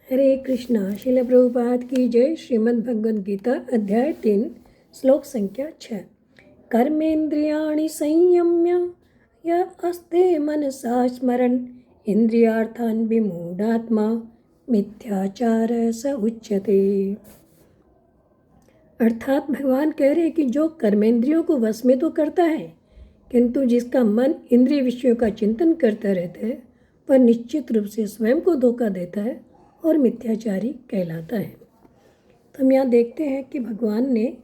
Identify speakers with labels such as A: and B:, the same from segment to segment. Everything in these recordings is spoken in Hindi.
A: हरे कृष्णा। श्रील प्रभुपाद की जय। श्रीमद् भगवद गीता अध्याय 3 श्लोक संख्या 6। कर्मेन्द्रियाणि संयम्य य अस्ते मनसा स्मरन् इंद्रियार्थान् विमूढ़ात्मा मिथ्याचार स उच्यते। अर्थात भगवान कह रहे हैं कि जो कर्मेंद्रियों को वश में तो करता है, किंतु जिसका मन इंद्रिय विषयों का चिंतन करता रहता है वह निश्चित रूप से स्वयं को धोखा देता है और मिथ्याचारी कहलाता है। तो हम यहाँ देखते हैं कि भगवान ने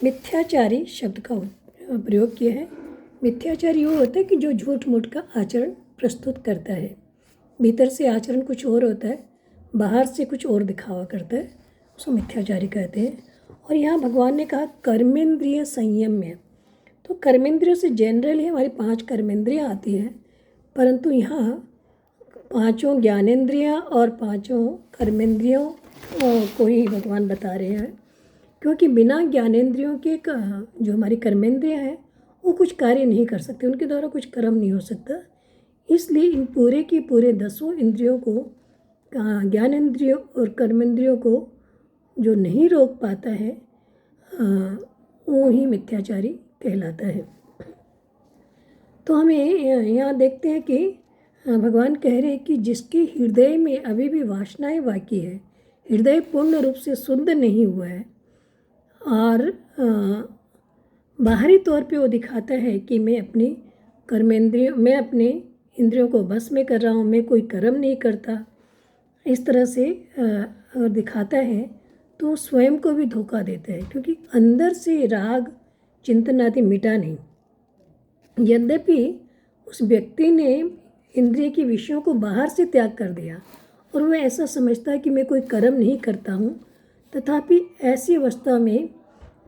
A: मिथ्याचारी शब्द का प्रयोग किया है। मिथ्याचारी वो होता है कि जो झूठ मूठ का आचरण प्रस्तुत करता है। भीतर से आचरण कुछ और होता है, बाहर से कुछ और दिखावा करता है, उसको मिथ्याचारी कहते हैं। और यहाँ भगवान ने कहा कर्मेंद्रिय संयम्य। तो कर्मेंद्रियों से जनरली हमारी 5 कर्मेंद्रियाँ आती हैं, परंतु यहाँ 5 ज्ञानेंद्रियाँ और 5 कर्मेंद्रियों को ही भगवान बता रहे हैं, क्योंकि बिना ज्ञानेंद्रियों के जो हमारी कर्मेंद्रियाँ हैं वो कुछ कार्य नहीं कर सकते, उनके द्वारा कुछ कर्म नहीं हो सकता। इसलिए इन पूरे की पूरे 10 इंद्रियों को, ज्ञानेंद्रियों और कर्मेंद्रियों को जो नहीं रोक पाता है वो ही मिथ्याचारी कहलाता है। तो हमें यहाँ देखते हैं कि भगवान कह रहे हैं कि जिसके हृदय में अभी भी वासनाएं बाकी है, हृदय पूर्ण रूप से शुद्ध नहीं हुआ है और बाहरी तौर पे वो दिखाता है कि मैं अपने इंद्रियों को बस में कर रहा हूँ, मैं कोई कर्म नहीं करता, इस तरह से अगर दिखाता है तो स्वयं को भी धोखा देता है, क्योंकि अंदर से राग चिंतन आदि मिटा नहीं। यद्यपि उस व्यक्ति ने इंद्रिय के विषयों को बाहर से त्याग कर दिया और वह ऐसा समझता है कि मैं कोई कर्म नहीं करता हूँ, तथापि ऐसी अवस्था में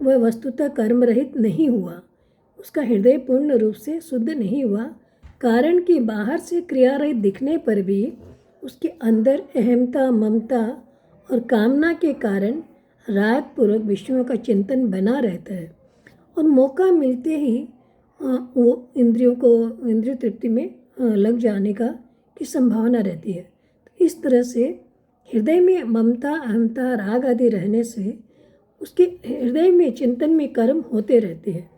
A: वह वस्तुतः कर्म रहित नहीं हुआ, उसका हृदय पूर्ण रूप से शुद्ध नहीं हुआ। कारण कि बाहर से क्रिया रहित दिखने पर भी उसके अंदर अहमता, ममता और कामना के कारण राग पूर्वक विषयों का चिंतन बना रहता है और मौका मिलते ही वो इंद्रिय तृप्ति में लग जाने की संभावना रहती है। तो इस तरह से हृदय में ममता, अहमता, राग आदि रहने से उसके हृदय में चिंतन में कर्म होते रहते हैं।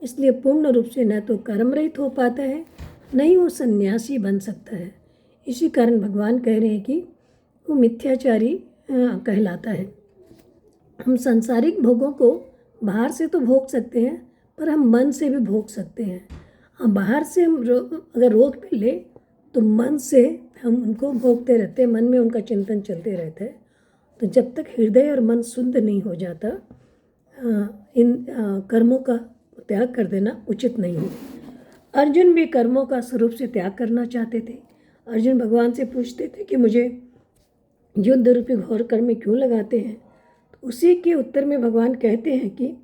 A: इसलिए पूर्ण रूप से न तो कर्म रहित हो पाता है, न ही वो सन्यासी बन सकता है। इसी कारण भगवान कह रहे हैं कि वो मिथ्याचारी कहलाता है। हम सांसारिक भोगों को बाहर से तो भोग सकते हैं, पर हम मन से भी भोग सकते हैं। हम बाहर से अगर रोक भी ले तो मन से हम उनको भोगते रहते हैं, मन में उनका चिंतन चलते रहता है। तो जब तक हृदय और मन शुद्ध नहीं हो जाता, इन कर्मों का त्याग कर देना उचित नहीं है। अर्जुन भी कर्मों का स्वरूप से त्याग करना चाहते थे। अर्जुन भगवान से पूछते थे कि मुझे युद्ध रूपी घोर कर्म में क्यों लगाते हैं। तो उसी के उत्तर में भगवान कहते हैं कि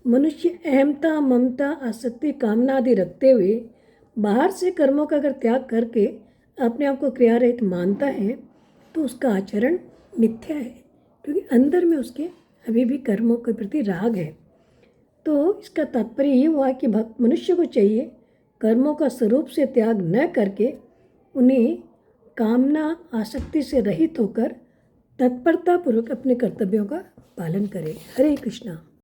A: मनुष्य अहमता, ममता, आसक्ति, कामना आदि रखते हुए बाहर से कर्मों का अगर त्याग करके अपने आप को क्रिया रहित मानता है तो उसका आचरण मिथ्या है, क्योंकि अंदर में उसके अभी भी कर्मों के प्रति राग है। तो इसका तात्पर्य ये हुआ कि मनुष्य को चाहिए कर्मों का स्वरूप से त्याग न करके उन्हें कामना, आसक्ति से रहित होकर तत्परतापूर्वक अपने कर्तव्यों का पालन करे। हरे कृष्णा।